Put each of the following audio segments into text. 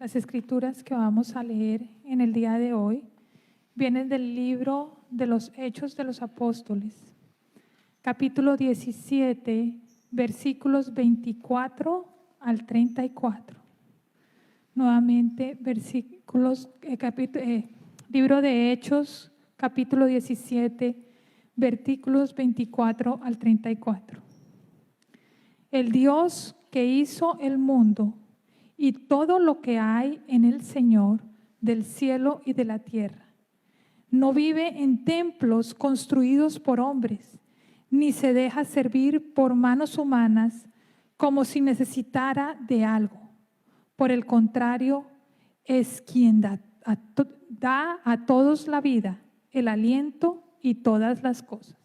Las escrituras que vamos a leer en el día de hoy vienen del libro de los Hechos de los Apóstoles, capítulo 17, versículos 24 al 34. Nuevamente, libro de Hechos, capítulo 17, versículos 24 al 34. El Dios que hizo el mundo y todo lo que hay en el Señor del cielo y de la tierra, no vive en templos construidos por hombres, ni se deja servir por manos humanas como si necesitara de algo. Por el contrario, es quien da a todos la vida, el aliento y todas las cosas.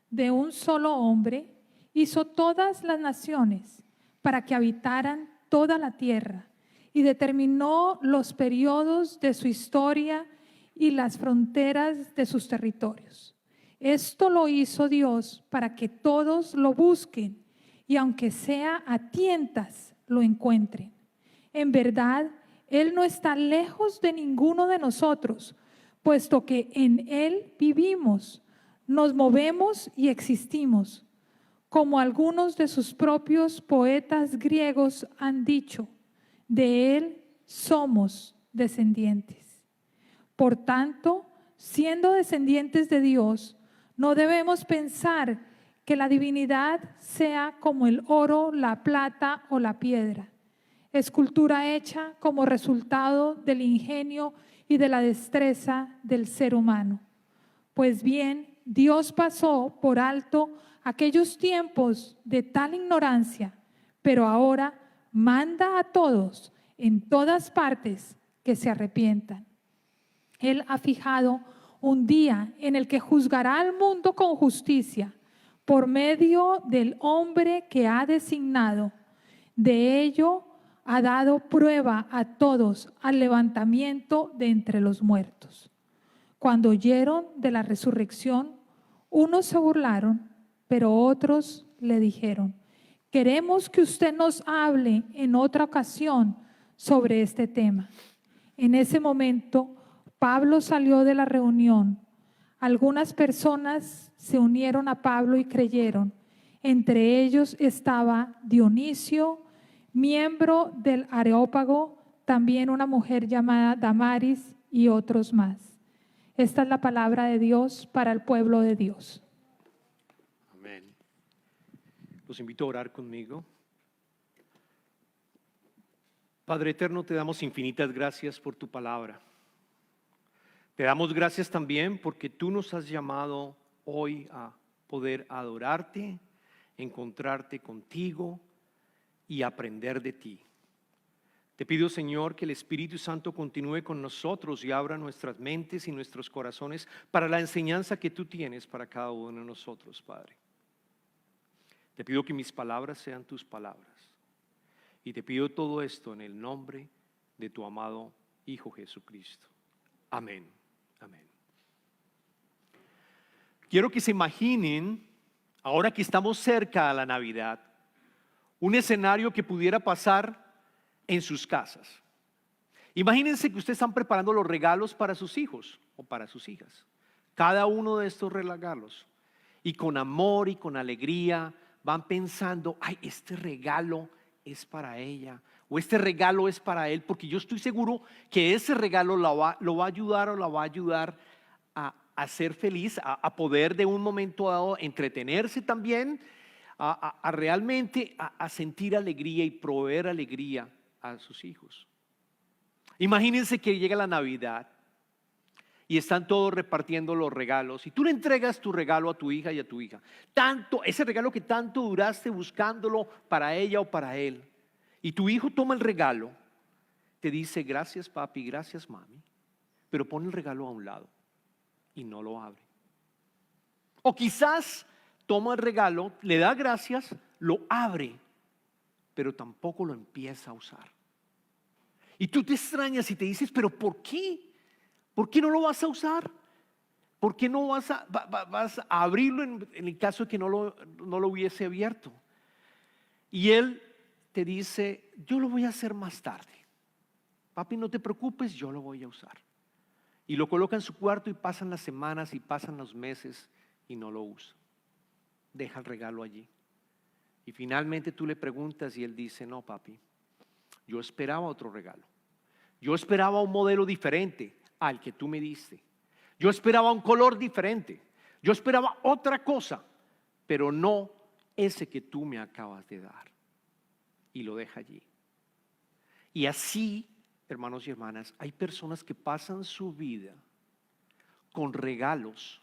De un solo hombre hizo todas las naciones para que habitaran toda la tierra y determinó los periodos de su historia y las fronteras de sus territorios. Esto lo hizo Dios para que todos lo busquen y aunque sea a tientas lo encuentren. En verdad, Él no está lejos de ninguno de nosotros, puesto que en Él vivimos, nos movemos y existimos. Como algunos de sus propios poetas griegos han dicho, de Él somos descendientes. Por tanto, siendo descendientes de Dios, no debemos pensar que la divinidad sea como el oro, la plata o la piedra, escultura hecha como resultado del ingenio y de la destreza del ser humano. Pues bien, Dios pasó por alto aquellos tiempos de tal ignorancia, pero ahora manda a todos en todas partes que se arrepientan. Él ha fijado un día en el que juzgará al mundo con justicia por medio del hombre que ha designado. De ello ha dado prueba a todos al levantamiento de entre los muertos. Cuando oyeron de la resurrección, unos se burlaron, pero otros le dijeron: queremos que usted nos hable en otra ocasión sobre este tema. En ese momento, Pablo salió de la reunión. Algunas personas se unieron a Pablo y creyeron. Entre ellos estaba Dionisio, miembro del Areópago, también una mujer llamada Damaris y otros más. Esta es la palabra de Dios para el pueblo de Dios. Amén. Los invito a orar conmigo. Padre eterno, te damos infinitas gracias por tu palabra. Te damos gracias también porque tú nos has llamado hoy a poder adorarte, encontrarte contigo y aprender de ti. Te pido, Señor, que el Espíritu Santo continúe con nosotros y abra nuestras mentes y nuestros corazones para la enseñanza que tú tienes para cada uno de nosotros, Padre. Te pido que mis palabras sean tus palabras. Y te pido todo esto en el nombre de tu amado Hijo Jesucristo. Amén. Amén. Quiero que se imaginen, ahora que estamos cerca a la Navidad, un escenario que pudiera pasar en sus casas. Imagínense que ustedes están preparando los regalos para sus hijos o para sus hijas. Cada uno de estos regalos. Y con amor y con alegría van pensando: ay, este regalo es para ella o este regalo es para él, porque yo estoy seguro que ese regalo lo va a ayudar o la va a ayudar a ser feliz, a poder de un momento dado entretenerse también, a realmente a sentir alegría y proveer alegría a sus hijos. Imagínense que llega la Navidad y están todos repartiendo los regalos y tú le entregas tu regalo a tu hija y a tu hija. Ese regalo que tanto duraste buscándolo para ella o para él. Y tu hijo toma el regalo, te dice: gracias papi, gracias mami, pero pone el regalo a un lado y no lo abre. O quizás toma el regalo, le da gracias, lo abre, pero tampoco lo empieza a usar. Y tú te extrañas y te dices: pero ¿por qué? ¿Por qué no lo vas a usar? ¿Por qué no vas a abrirlo en el caso de que no lo hubiese abierto? Y él te dice, yo lo voy a hacer más tarde. Papi, no te preocupes, yo lo voy a usar. Y lo coloca en su cuarto y pasan las semanas y pasan los meses y no lo usa. Deja el regalo allí. Y finalmente tú le preguntas y él dice, no papi, yo esperaba otro regalo. Yo esperaba un modelo diferente al que tú me diste. Yo esperaba un color diferente. Yo esperaba otra cosa, pero no ese que tú me acabas de dar. Y lo deja allí. Y así, hermanos y hermanas, hay personas que pasan su vida con regalos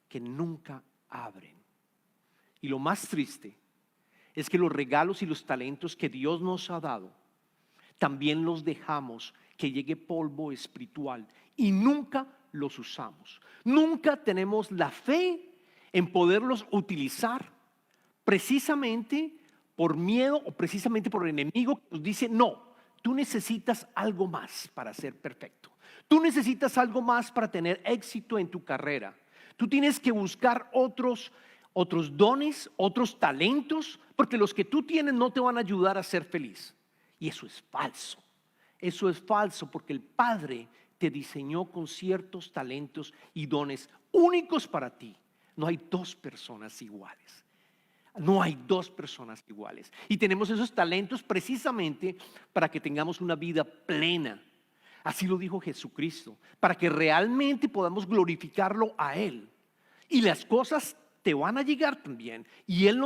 que nunca abren. Y lo más triste es que los regalos y los talentos que Dios nos ha dado, también los dejamos que llegue polvo espiritual y nunca los usamos. Nunca tenemos la fe en poderlos utilizar precisamente por miedo o precisamente por el enemigo que nos dice, no, tú necesitas algo más para ser perfecto. Tú necesitas algo más para tener éxito en tu carrera. Tú tienes que buscar otros dones, otros talentos, porque los que tú tienes no te van a ayudar a ser feliz. Y eso es falso. Eso es falso porque el Padre te diseñó con ciertos talentos y dones únicos para ti. No hay dos personas iguales. No hay dos personas iguales. Y tenemos esos talentos precisamente para que tengamos una vida plena. Así lo dijo Jesucristo, para que realmente podamos glorificarlo a Él. Y las cosas te van a llegar también. Y Él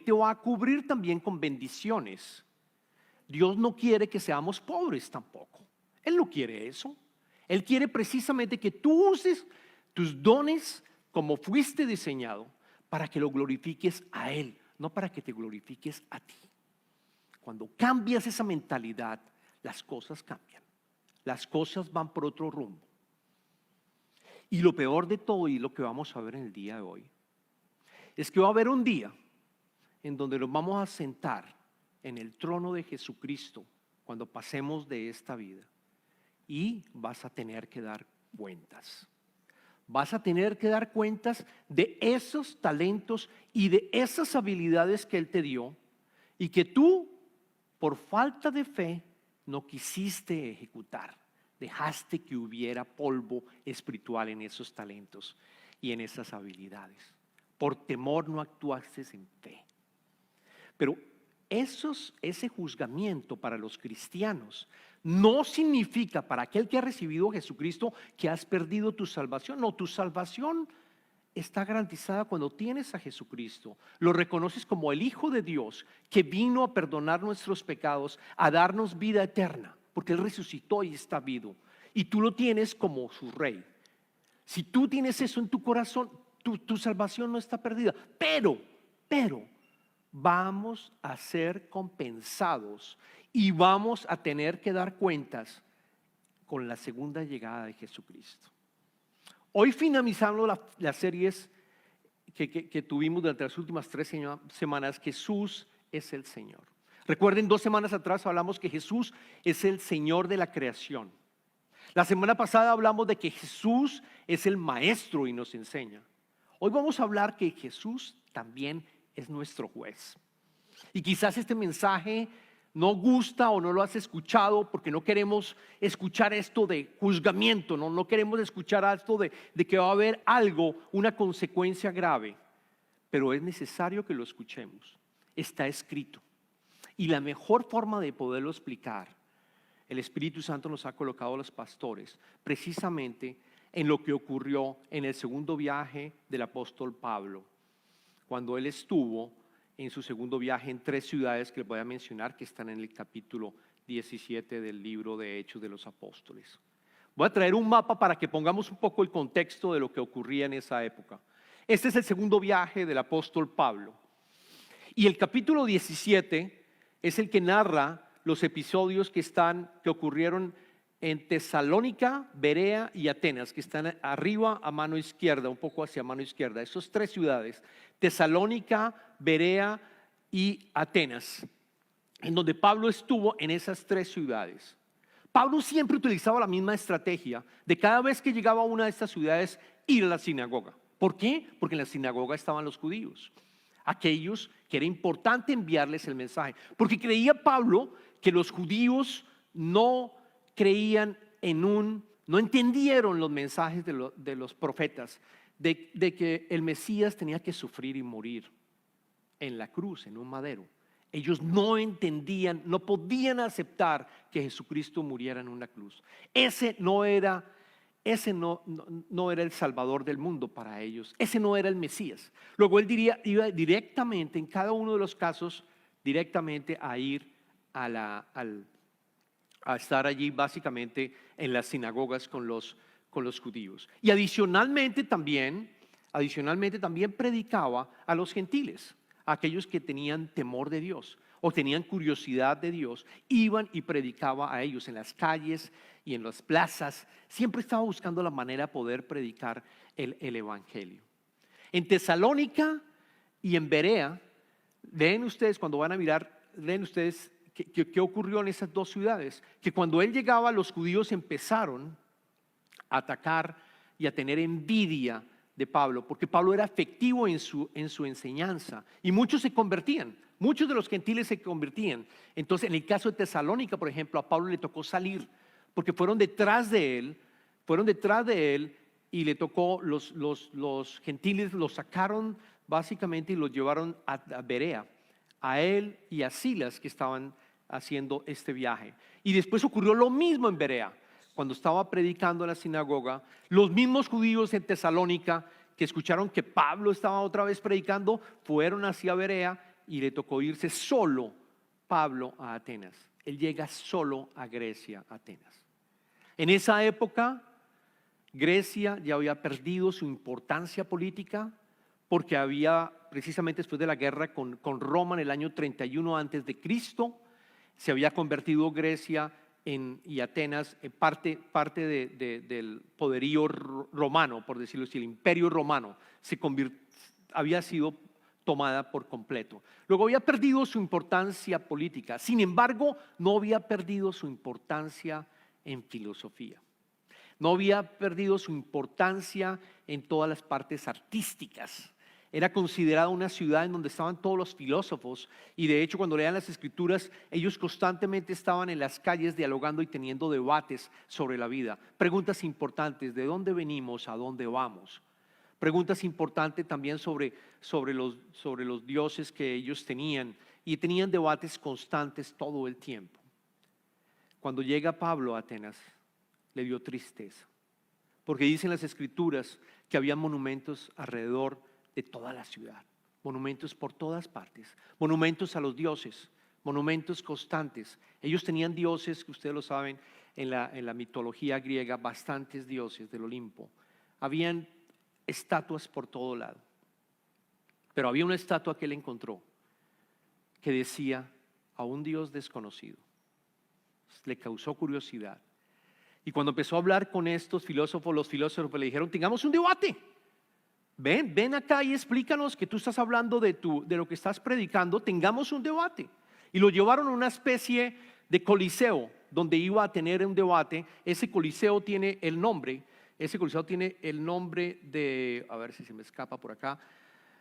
te va a cubrir también con bendiciones. Dios no quiere que seamos pobres tampoco. Él no quiere eso. Él quiere precisamente que tú uses tus dones como fuiste diseñado para que lo glorifiques a Él, no para que te glorifiques a ti. Cuando cambias esa mentalidad, las cosas cambian. Las cosas van por otro rumbo. Y lo peor de todo, y lo que vamos a ver en el día de hoy, es que va a haber un día en donde nos vamos a sentar en el trono de Jesucristo cuando pasemos de esta vida y vas a tener que dar cuentas. Vas a tener que dar cuentas de esos talentos y de esas habilidades que Él te dio y que tú, por falta de fe, no quisiste ejecutar. Dejaste que hubiera polvo espiritual en esos talentos y en esas habilidades. Por temor no actuaste en fe. Pero ese juzgamiento para los cristianos no significa para aquel que ha recibido a Jesucristo que has perdido tu salvación. No, tu salvación está garantizada cuando tienes a Jesucristo. Lo reconoces como el Hijo de Dios que vino a perdonar nuestros pecados, a darnos vida eterna, porque Él resucitó y está vivo. Y tú lo tienes como su Rey. Si tú tienes eso en tu corazón, tu salvación no está perdida. Pero vamos a ser compensados y vamos a tener que dar cuentas con la segunda llegada de Jesucristo. Hoy finalizando las series que tuvimos durante las últimas 3 semanas, Jesús es el Señor. Recuerden, 2 semanas atrás hablamos que Jesús es el Señor de la creación. La semana pasada hablamos de que Jesús es el Maestro y nos enseña. Hoy vamos a hablar que Jesús también es nuestro juez. Y quizás este mensaje no gusta o no lo has escuchado porque no queremos escuchar esto de juzgamiento, no queremos escuchar esto de que va a haber algo, una consecuencia grave. Pero es necesario que lo escuchemos. Está escrito. Y la mejor forma de poderlo explicar, el Espíritu Santo nos ha colocado a los pastores precisamente en lo que ocurrió en el segundo viaje del apóstol Pablo, cuando él estuvo en su segundo viaje en 3 ciudades que les voy a mencionar, que están en el capítulo 17 del libro de Hechos de los Apóstoles. Voy a traer un mapa para que pongamos un poco el contexto de lo que ocurría en esa época. Este es el segundo viaje del apóstol Pablo. Y el capítulo 17 es el que narra los episodios que ocurrieron en Tesalónica, Berea y Atenas, que están arriba a mano izquierda, un poco hacia mano izquierda. Esas 3 ciudades, Tesalónica, Berea y Atenas, en donde Pablo estuvo en esas 3 ciudades. Pablo siempre utilizaba la misma estrategia de cada vez que llegaba a una de estas ciudades ir a la sinagoga. ¿Por qué? Porque en la sinagoga estaban los judíos. aquellos que era importante enviarles el mensaje, porque creía Pablo que los judíos no creían no entendieron los mensajes de los profetas, de que el Mesías tenía que sufrir y morir en la cruz, en un madero. Ellos no entendían, no podían aceptar que Jesucristo muriera en una cruz. Ese no era el Salvador del mundo para ellos. Ese no era el Mesías. Luego él iba directamente, en cada uno de los casos, directamente a ir a estar allí básicamente en las sinagogas con los judíos. Y adicionalmente también predicaba a los gentiles, a aquellos que tenían temor de Dios o tenían curiosidad de Dios, iban y predicaba a ellos en las calles y en las plazas. Siempre estaba buscando la manera de poder predicar el evangelio. En Tesalónica y en Berea, leen ustedes cuando van a mirar, leen ustedes qué ocurrió en esas dos ciudades, que cuando él llegaba los judíos empezaron a atacar y a tener envidia de Pablo, porque Pablo era efectivo en su enseñanza y muchos se convertían, muchos de los gentiles se convertían. Entonces en el caso de Tesalónica, por ejemplo, a Pablo le tocó salir, porque fueron detrás de él y le tocó, los gentiles lo sacaron básicamente y lo llevaron a Berea, a él y a Silas, que estaban haciendo este viaje. Y después ocurrió lo mismo en Berea. Cuando estaba predicando en la sinagoga, los mismos judíos en Tesalónica que escucharon que Pablo estaba otra vez predicando, fueron hacia Berea y le tocó irse solo Pablo a Atenas. Él llega solo a Grecia, Atenas. En esa época, Grecia ya había perdido su importancia política, porque había, precisamente después de la guerra con Roma en el año 31 antes de Cristo, se había convertido Grecia y Atenas en parte del poderío romano, por decirlo así. El imperio romano había sido tomada por completo. Luego había perdido su importancia política, sin embargo no había perdido su importancia en filosofía. No había perdido su importancia en todas las partes artísticas. Era considerada una ciudad en donde estaban todos los filósofos, y de hecho cuando lean las escrituras ellos constantemente estaban en las calles dialogando y teniendo debates sobre la vida. Preguntas importantes: ¿de dónde venimos? ¿A dónde vamos? Preguntas importantes también sobre los dioses que ellos tenían, y tenían debates constantes todo el tiempo. Cuando llega Pablo a Atenas, le dio tristeza, porque dicen las escrituras que había monumentos alrededor de toda la ciudad, monumentos por todas partes, monumentos a los dioses, monumentos constantes. Ellos tenían dioses, que ustedes lo saben, en la mitología griega, bastantes dioses del Olimpo. Habían estatuas por todo lado, pero había una estatua que él encontró que decía a un Dios desconocido. Le causó curiosidad, y cuando empezó a hablar con estos filósofos, los filósofos le dijeron: tengamos un debate. Ven acá y explícanos que tú estás hablando de lo que estás predicando, tengamos un debate. Y lo llevaron a una especie de coliseo donde iba a tener un debate. Ese coliseo tiene el nombre de, a ver si se me escapa por acá,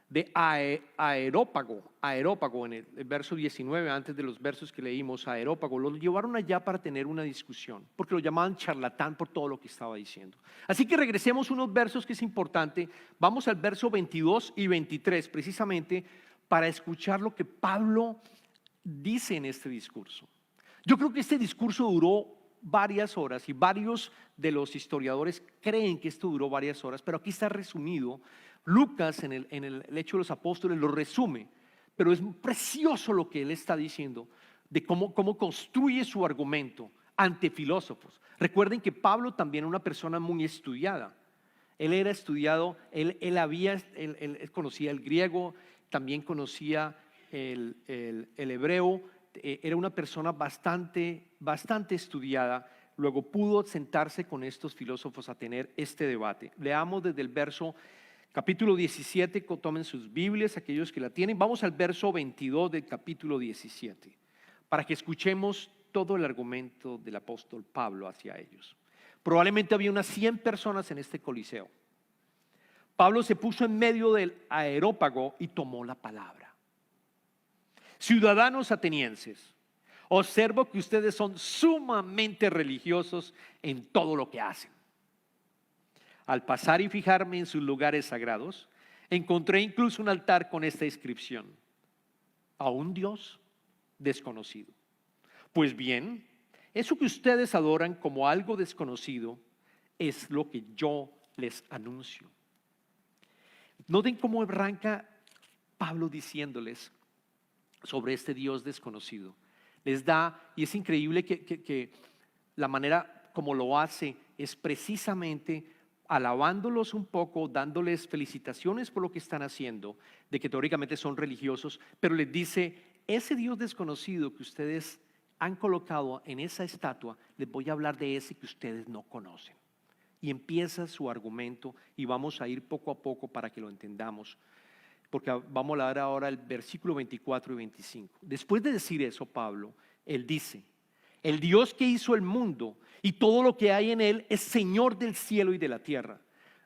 de Areópago en el verso 19, antes de los versos que leímos. Areópago lo llevaron allá para tener una discusión, porque lo llamaban charlatán por todo lo que estaba diciendo. Así que regresemos unos versos que es importante. Vamos al verso 22 y 23 precisamente para escuchar lo que Pablo dice en este discurso. Yo creo que este discurso duró varias horas, y varios de los historiadores creen que esto duró varias horas, pero aquí está resumido. Lucas en el Hecho de los Apóstoles lo resume, pero es precioso lo que él está diciendo de cómo construye su argumento ante filósofos. Recuerden que Pablo también era una persona muy estudiada. Él era estudiado, él conocía el griego, también conocía el hebreo. Era una persona bastante estudiada. Luego pudo sentarse con estos filósofos a tener este debate. Leamos desde el verso capítulo 17, tomen sus Biblias, aquellos que la tienen. Vamos al verso 22 del capítulo 17, para que escuchemos todo el argumento del apóstol Pablo hacia ellos. Probablemente había unas 100 personas en este coliseo. Pablo se puso en medio del areópago y tomó la palabra. Ciudadanos atenienses, observo que ustedes son sumamente religiosos en todo lo que hacen. Al pasar y fijarme en sus lugares sagrados, encontré incluso un altar con esta inscripción: a un Dios desconocido. Pues bien, eso que ustedes adoran como algo desconocido es lo que yo les anuncio. Noten cómo arranca Pablo diciéndoles sobre este Dios desconocido. Les da, y es increíble que la manera como lo hace es precisamente alabándolos un poco, dándoles felicitaciones por lo que están haciendo, de que teóricamente son religiosos, pero les dice: ese Dios desconocido que ustedes han colocado en esa estatua, les voy a hablar de ese que ustedes no conocen. Y empieza su argumento, y vamos a ir poco a poco para que lo entendamos, porque vamos a leer ahora el versículo 24 y 25. Después de decir eso, Pablo, él dice: el Dios que hizo el mundo y todo lo que hay en él es Señor del cielo y de la tierra.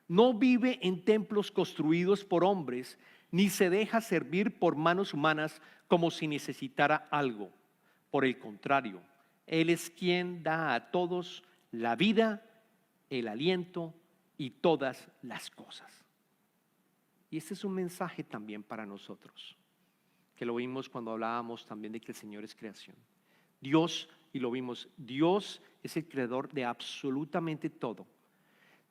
No vive en templos construidos por hombres, ni se deja servir por manos humanas como si necesitara algo. Por el contrario, Él es quien da a todos la vida, el aliento y todas las cosas. Y este es un mensaje también para nosotros, que lo vimos cuando hablábamos también de que el Señor es creación. Dios, y lo vimos, Dios es el creador de absolutamente todo.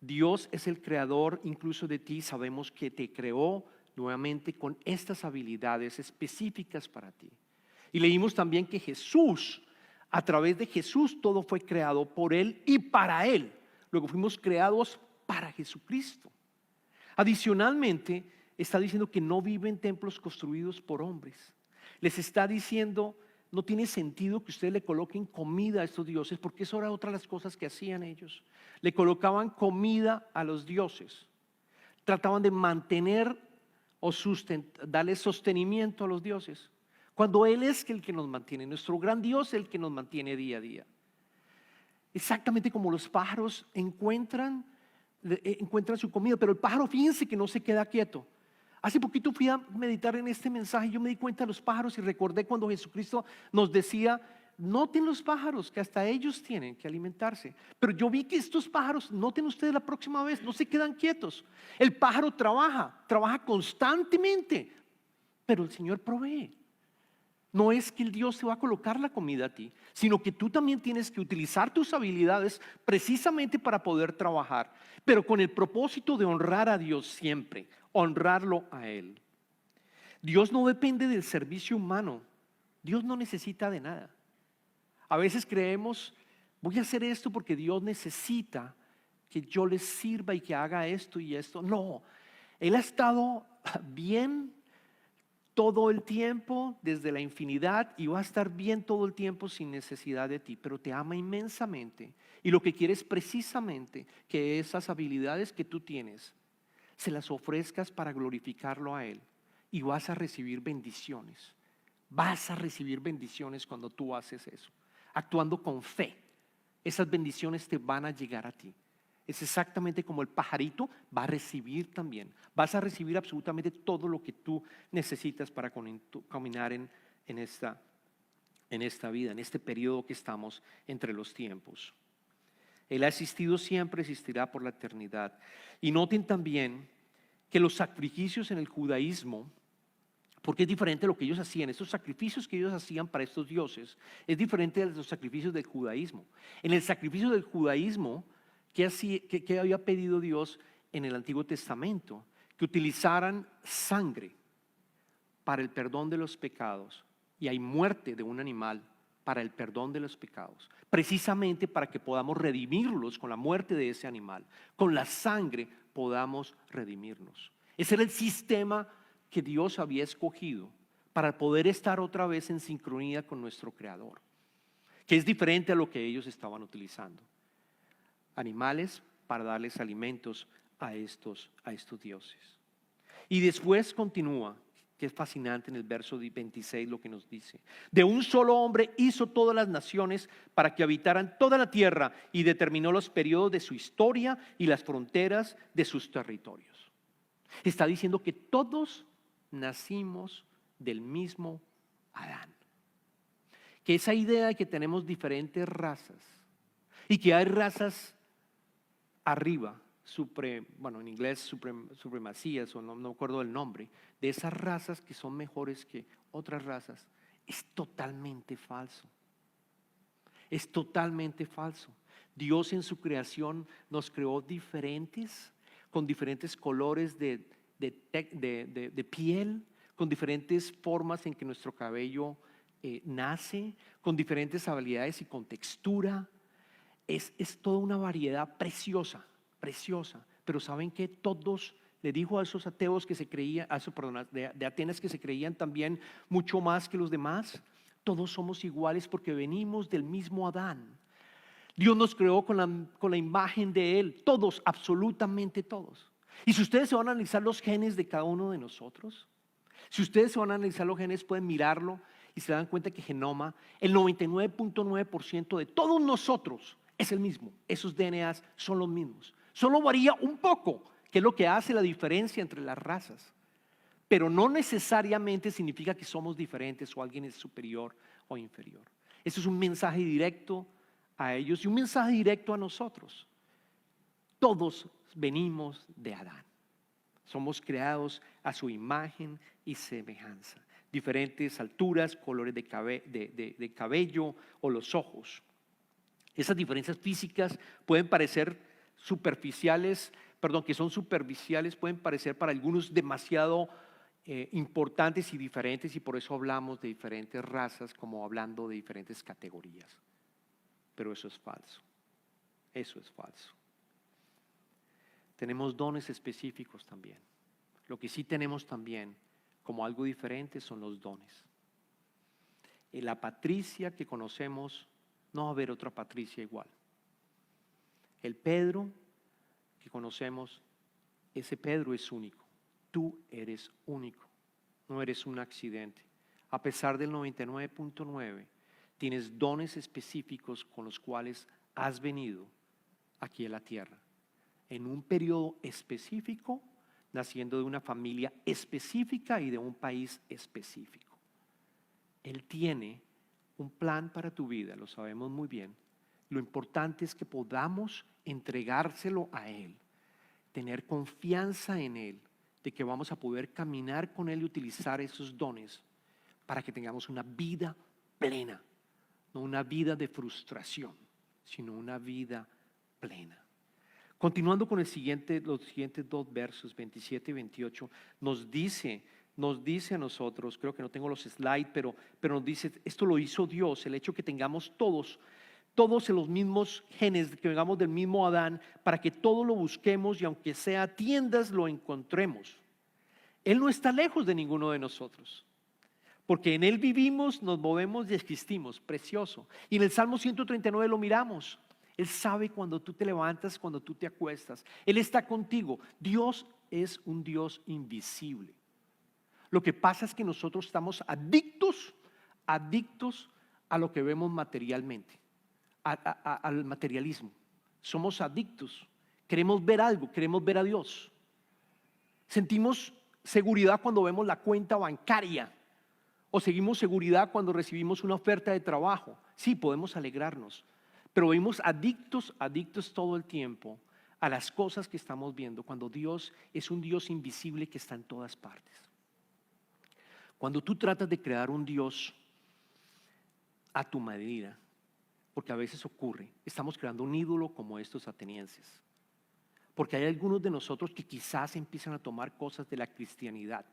Dios es el creador incluso de ti. Sabemos que te creó nuevamente con estas habilidades específicas para ti. Y leímos también que Jesús, a través de Jesús, todo fue creado por Él y para Él. Luego fuimos creados para Jesucristo. Adicionalmente, está diciendo que no vive en templos construidos por hombres. Les está diciendo: no tiene sentido que ustedes le coloquen comida a estos dioses, porque eso era otra de las cosas que hacían ellos. Le colocaban comida a los dioses. Trataban de mantener o darle sostenimiento a los dioses, cuando Él es el que nos mantiene. Nuestro gran Dios es el que nos mantiene día a día. Exactamente como los pájaros encuentran su comida, pero el pájaro, fíjense que no se queda quieto. Hace poquito fui a meditar en este mensaje y yo me di cuenta de los pájaros y recordé cuando Jesucristo nos decía: noten los pájaros, que hasta ellos tienen que alimentarse. Pero yo vi que estos pájaros, noten ustedes la próxima vez, no se quedan quietos. El pájaro trabaja constantemente, pero el Señor provee. No es que el Dios te va a colocar la comida a ti, sino que tú también tienes que utilizar tus habilidades precisamente para poder trabajar, pero con el propósito de honrar a Dios siempre, honrarlo a Él. Dios no depende del servicio humano. Dios no necesita de nada. A veces creemos: voy a hacer esto porque Dios necesita que yo le sirva y que haga esto y esto. No, Él ha estado bien todo el tiempo, desde la infinidad, y va a estar bien todo el tiempo sin necesidad de ti, pero te ama inmensamente, y lo que quiere es precisamente que esas habilidades que tú tienes se las ofrezcas para glorificarlo a Él, y vas a recibir bendiciones. Vas a recibir bendiciones cuando tú haces eso, actuando con fe. Esas bendiciones te van a llegar a ti. Es exactamente como el pajarito va a recibir también. Vas a recibir absolutamente todo lo que tú necesitas para caminar en esta vida, en este periodo que estamos entre los tiempos. Él ha existido siempre, existirá por la eternidad. Y noten también que los sacrificios en el judaísmo, porque es diferente a lo que ellos hacían, estos sacrificios que ellos hacían para estos dioses, es diferente de los sacrificios del judaísmo. En el sacrificio del judaísmo, ¿qué había pedido Dios en el Antiguo Testamento? Que utilizaran sangre para el perdón de los pecados, y hay muerte de un animal para el perdón de los pecados, precisamente para que podamos redimirlos con la muerte de ese animal. Con la sangre podamos redimirnos. Ese era el sistema que Dios había escogido para poder estar otra vez en sincronía con nuestro Creador, que es diferente a lo que ellos estaban utilizando. Animales para darles alimentos a estos dioses. Y después continúa, que es fascinante en el verso 26 lo que nos dice: de un solo hombre hizo todas las naciones para que habitaran toda la tierra, y determinó los periodos de su historia y las fronteras de sus territorios. Está diciendo que todos nacimos del mismo Adán. Que esa idea de que tenemos diferentes razas y que hay razas arriba, bueno, en inglés supremacías, o no me acuerdo del nombre, de esas razas que son mejores que otras razas, es totalmente falso. Es totalmente falso. Dios en su creación nos creó diferentes, con diferentes colores de piel, con diferentes formas en que nuestro cabello nace, con diferentes habilidades y con textura. Es toda una variedad preciosa, preciosa. Pero ¿saben qué? Todos, le dijo a esos ateos que se creían, de Atenas, que se creían también mucho más que los demás, todos somos iguales porque venimos del mismo Adán. Dios nos creó con la imagen de Él, todos, absolutamente todos. Y si ustedes se van a analizar los genes de cada uno de nosotros, si ustedes se van a analizar los genes, pueden mirarlo y se dan cuenta que genoma, el 99.9% de todos nosotros es el mismo. Esos DNAs son los mismos. Solo varía un poco, que es lo que hace la diferencia entre las razas. Pero no necesariamente significa que somos diferentes o alguien es superior o inferior. Eso es un mensaje directo a ellos y un mensaje directo a nosotros. Todos venimos de Adán. Somos creados a su imagen y semejanza. Diferentes alturas, colores de cabello o los ojos. Esas diferencias físicas pueden parecer que son superficiales, pueden parecer para algunos demasiado importantes y diferentes, y por eso hablamos de diferentes razas como hablando de diferentes categorías. Pero eso es falso. Eso es falso. Tenemos dones específicos también. Lo que sí tenemos también como algo diferente son los dones. En la Patricia que conocemos, no va a haber otra Patricia igual. El Pedro que conocemos, ese Pedro es único. Tú eres único. No eres un accidente. A pesar del 99.9, tienes dones específicos con los cuales has venido aquí a la tierra. En un periodo específico, naciendo de una familia específica y de un país específico. Él tiene un plan para tu vida, lo sabemos muy bien. Lo importante es que podamos entregárselo a Él, tener confianza en Él, de que vamos a poder caminar con Él y utilizar esos dones para que tengamos una vida plena, no una vida de frustración, sino una vida plena. Continuando con los siguientes dos versos, 27 y 28, nos dice a nosotros, creo que no tengo los slides, pero nos dice, esto lo hizo Dios, el hecho que tengamos todos en los mismos genes, que vengamos del mismo Adán, para que todo lo busquemos y aunque sea a tiendas lo encontremos. Él no está lejos de ninguno de nosotros, porque en Él vivimos, nos movemos y existimos, precioso. Y en el Salmo 139 lo miramos. Él sabe cuando tú te levantas, cuando tú te acuestas. Él está contigo. Dios es un Dios invisible. Lo que pasa es que nosotros estamos adictos a lo que vemos materialmente, al materialismo. Somos adictos. Queremos ver algo, queremos ver a Dios. Sentimos seguridad cuando vemos la cuenta bancaria. O seguimos seguridad cuando recibimos una oferta de trabajo. Sí, podemos alegrarnos. Pero vivimos adictos todo el tiempo a las cosas que estamos viendo, cuando Dios es un Dios invisible que está en todas partes. Cuando tú tratas de crear un Dios a tu medida, porque a veces ocurre, estamos creando un ídolo como estos atenienses. Porque hay algunos de nosotros que quizás empiezan a tomar cosas de la cristianidad.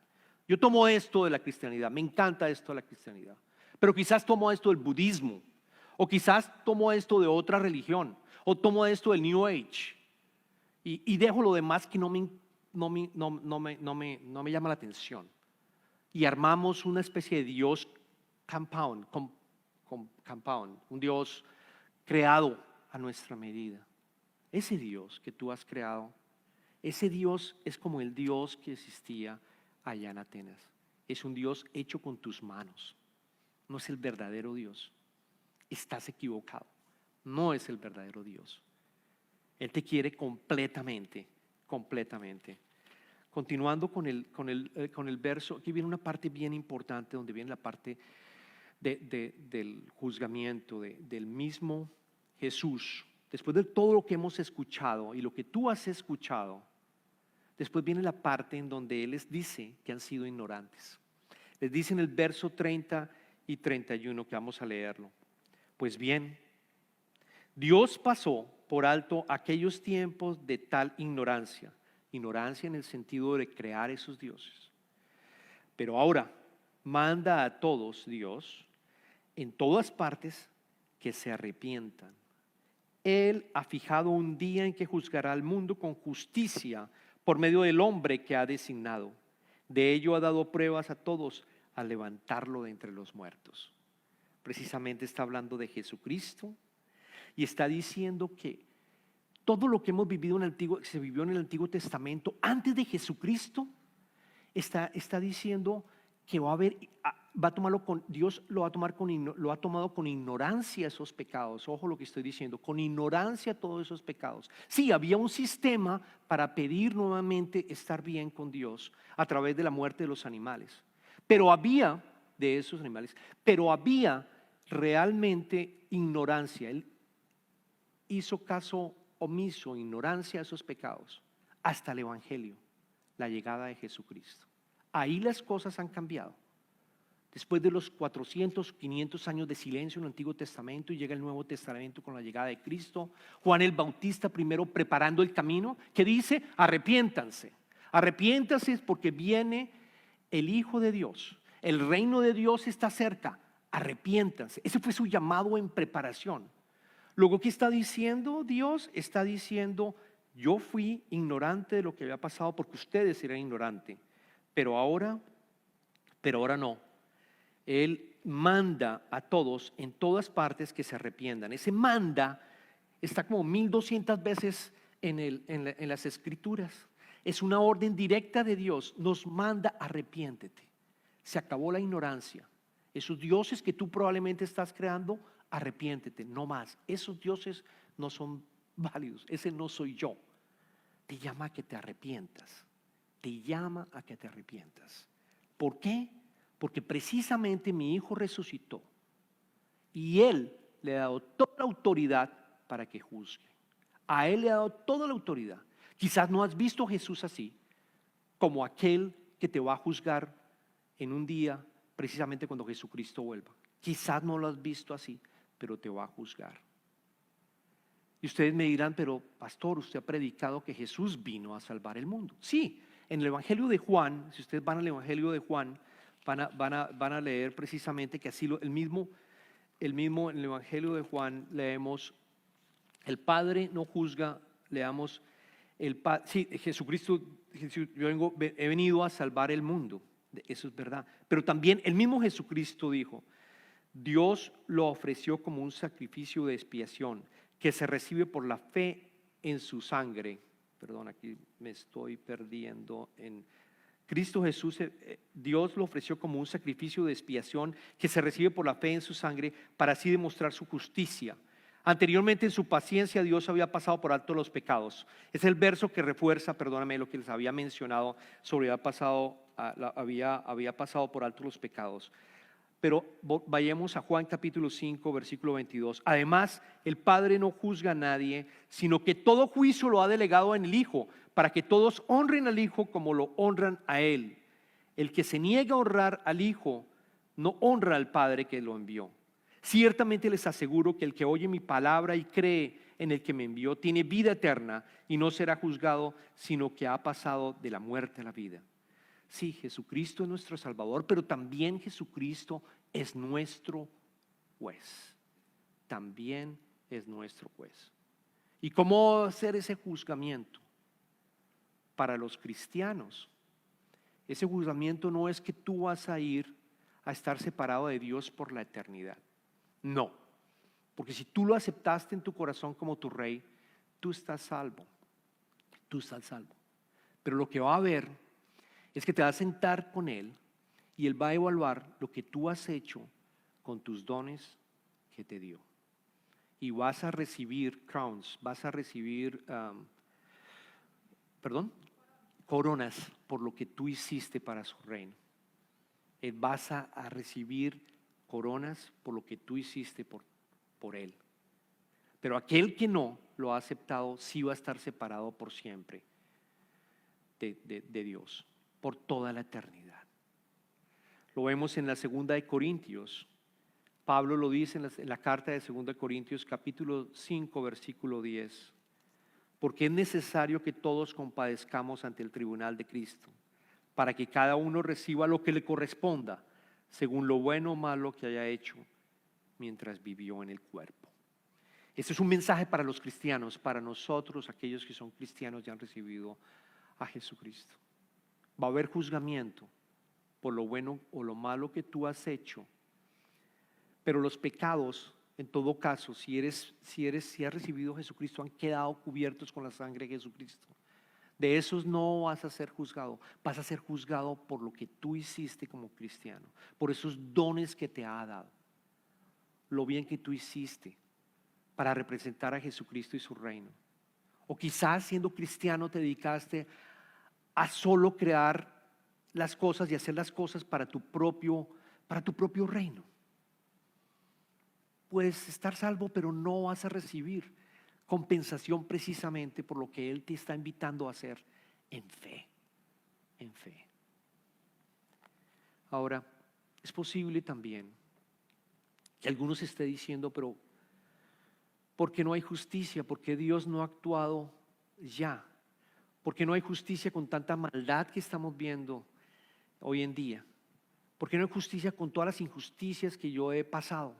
Yo tomo esto de la cristianidad, me encanta esto de la cristianidad, pero quizás tomo esto del budismo. O quizás tomo esto de otra religión, o tomo esto del New Age y dejo lo demás que no me llama la atención. Y armamos una especie de Dios compound, un Dios creado a nuestra medida. Ese Dios que tú has creado, ese Dios es como el Dios que existía allá en Atenas. Es un Dios hecho con tus manos, no es el verdadero Dios. Estás equivocado, no es el verdadero Dios. Él te quiere completamente. continuando con el verso, aquí viene una parte bien importante donde viene la parte del juzgamiento, del mismo Jesús. Después de todo lo que hemos escuchado y lo que tú has escuchado, después viene la parte en donde Él les dice que han sido ignorantes. Les dice en el verso 30 y 31 que vamos a leerlo. Pues bien, Dios pasó por alto aquellos tiempos de tal ignorancia. Ignorancia en el sentido de crear esos dioses. Pero ahora manda a todos Dios en todas partes que se arrepientan. Él ha fijado un día en que juzgará al mundo con justicia por medio del hombre que ha designado. De ello ha dado pruebas a todos al levantarlo de entre los muertos. Precisamente está hablando de Jesucristo y está diciendo que todo lo que hemos vivido se vivió en el Antiguo Testamento antes de Jesucristo, está diciendo que Dios lo ha tomado con ignorancia esos pecados. Ojo lo que estoy diciendo, con ignorancia todos esos pecados. Sí, había un sistema para pedir nuevamente estar bien con Dios a través de la muerte de los animales. Pero había realmente ignorancia. Él hizo caso omiso, ignorancia a esos pecados, hasta el Evangelio, la llegada de Jesucristo. Ahí las cosas han cambiado. Después de los 400, 500 años de silencio en el Antiguo Testamento y llega el Nuevo Testamento con la llegada de Cristo, Juan el Bautista primero preparando el camino, que dice: arrepiéntanse, arrepiéntanse porque viene el Hijo de Dios, el reino de Dios está cerca, arrepiéntanse. Ese fue su llamado en preparación. Luego, ¿qué está diciendo Dios? Está diciendo: yo fui ignorante de lo que había pasado porque ustedes eran ignorantes, pero ahora no. Él manda a todos en todas partes que se arrepientan. Ese manda está como 1200 veces en las Escrituras. Es una orden directa de Dios. Nos manda: arrepiéntete. Se acabó la ignorancia. Esos dioses que tú probablemente estás creando, arrepiéntete, no más. Esos dioses no son válidos. Ese no soy yo. Te llama a que te arrepientas. Te llama a que te arrepientas. ¿Por qué? Porque precisamente mi Hijo resucitó y Él le ha dado toda la autoridad para que juzgue. A Él le ha dado toda la autoridad. Quizás no has visto a Jesús así, como aquel que te va a juzgar en un día, precisamente cuando Jesucristo vuelva. Quizás no lo has visto así, pero te va a juzgar. Y ustedes me dirán: pero pastor, usted ha predicado que Jesús vino a salvar el mundo. Sí, en el Evangelio de Juan, si ustedes van al Evangelio de Juan, van a leer precisamente que así el mismo en el Evangelio de Juan leemos: el Padre no juzga, leamos sí, Jesucristo, he venido a salvar el mundo. Eso es verdad. Pero también el mismo Jesucristo dijo: Dios lo ofreció como un sacrificio de expiación que se recibe por la fe en su sangre. Perdón, aquí me estoy perdiendo en Cristo Jesús. Dios lo ofreció como un sacrificio de expiación que se recibe por la fe en su sangre para así demostrar su justicia. Anteriormente, en su paciencia, Dios había pasado por alto los pecados. Es el verso que refuerza, perdóname, lo que les había mencionado sobre había pasado por alto los pecados. Pero vayamos a Juan capítulo 5, versículo 22. Además, el Padre no juzga a nadie, sino que todo juicio lo ha delegado en el Hijo, para que todos honren al Hijo como lo honran a Él. El que se niega a honrar al Hijo, no honra al Padre que lo envió. Ciertamente les aseguro que el que oye mi palabra y cree en el que me envió, tiene vida eterna y no será juzgado, sino que ha pasado de la muerte a la vida. Sí, Jesucristo es nuestro Salvador, pero también Jesucristo es nuestro juez. También es nuestro juez. ¿Y cómo hacer ese juzgamiento? Para los cristianos, ese juzgamiento no es que tú vas a ir a estar separado de Dios por la eternidad. No, porque si tú lo aceptaste en tu corazón como tu rey, tú estás salvo. Tú estás salvo. Pero lo que va a haber es que te vas a sentar con Él y Él va a evaluar lo que tú has hecho con tus dones que te dio. Y vas a recibir crowns, vas a recibir, coronas por lo que tú hiciste para su reino. Vas a recibir coronas por lo que tú hiciste por Él. Pero aquel que no lo ha aceptado sí va a estar separado por siempre de Dios, por toda la eternidad. Lo vemos en la segunda de Corintios. Pablo lo dice en la carta de segunda de Corintios capítulo 5 versículo 10. Porque es necesario que todos compadezcamos ante el tribunal de Cristo, para que cada uno reciba lo que le corresponda, según lo bueno o malo que haya hecho mientras vivió en el cuerpo. Este es un mensaje para los cristianos, para nosotros, aquellos que son cristianos y han recibido a Jesucristo. Va a haber juzgamiento por lo bueno o lo malo que tú has hecho, pero los pecados, en todo caso, si has recibido a Jesucristo, han quedado cubiertos con la sangre de Jesucristo. De esos no vas a ser juzgado, vas a ser juzgado por lo que tú hiciste como cristiano, por esos dones que te ha dado, lo bien que tú hiciste para representar a Jesucristo y su reino. O quizás siendo cristiano te dedicaste a solo crear las cosas y hacer las cosas para tu propio reino. Puedes estar salvo, pero no vas a recibir compensación precisamente por lo que Él te está invitando a hacer en fe. En fe. Ahora, es posible también que algunos estén diciendo, pero ¿por qué no hay justicia? ¿Por qué Dios no ha actuado ya? ¿Por qué no hay justicia con tanta maldad que estamos viendo hoy en día? ¿Por qué no hay justicia con todas las injusticias que yo he pasado?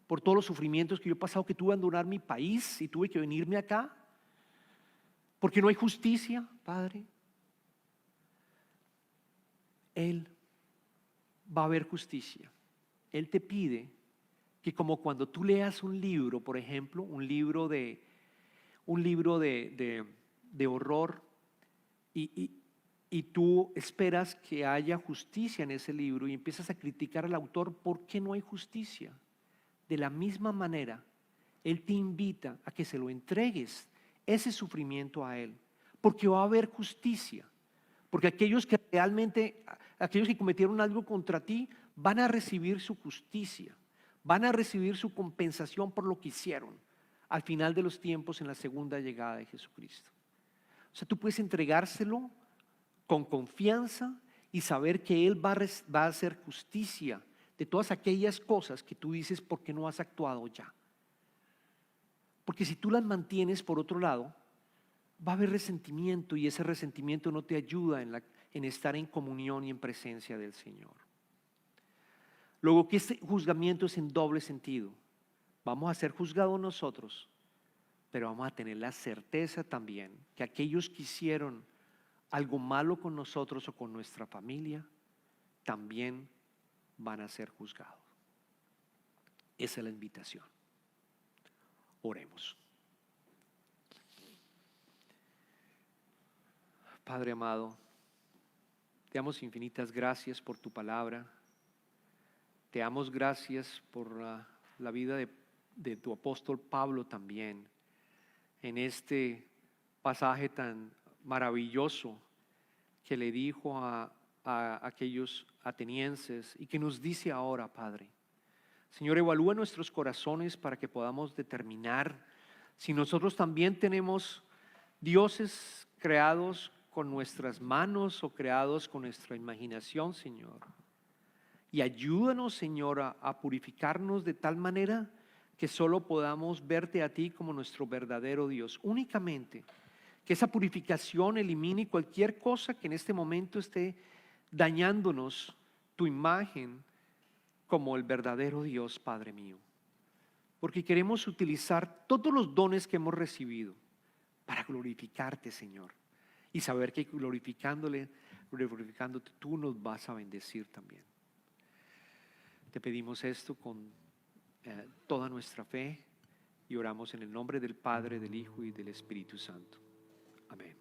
Por todos los sufrimientos que yo he pasado, que tuve que abandonar mi país y tuve que venirme acá. ¿Por qué no hay justicia, Padre? Él va a haber justicia. Él te pide que, como cuando tú leas un libro, por ejemplo, un libro de horror, y tú esperas que haya justicia en ese libro y empiezas a criticar al autor, ¿por qué no hay justicia? De la misma manera, Él te invita a que se lo entregues ese sufrimiento a Él, porque va a haber justicia, porque aquellos que cometieron algo contra ti van a recibir su justicia, van a recibir su compensación por lo que hicieron al final de los tiempos en la segunda llegada de Jesucristo. O sea, tú puedes entregárselo con confianza y saber que Él va a hacer justicia de todas aquellas cosas que tú dices, ¿por qué no has actuado ya? Porque si tú las mantienes, por otro lado, va a haber resentimiento, y ese resentimiento no te ayuda en estar en comunión y en presencia del Señor. Luego, que este juzgamiento es en doble sentido. Vamos a ser juzgados nosotros, pero vamos a tener la certeza también que aquellos que hicieron algo malo con nosotros o con nuestra familia también van a ser juzgados. Esa es la invitación. Oremos. Padre amado, te damos infinitas gracias por tu palabra. Te damos gracias por la vida de tu apóstol Pablo también, en este pasaje tan maravilloso que le dijo a aquellos atenienses y que nos dice ahora, Padre. Señor, evalúa nuestros corazones para que podamos determinar si nosotros también tenemos dioses creados con nuestras manos o creados con nuestra imaginación, Señor. Y ayúdanos, Señor, a purificarnos de tal manera que solo podamos verte a ti como nuestro verdadero Dios. Únicamente que esa purificación elimine cualquier cosa que en este momento esté dañándonos tu imagen como el verdadero Dios, Padre mío. Porque queremos utilizar todos los dones que hemos recibido para glorificarte, Señor. Y saber que glorificándote, tú nos vas a bendecir también. Te pedimos esto con toda nuestra fe y oramos en el nombre del Padre, del Hijo y del Espíritu Santo. Amén.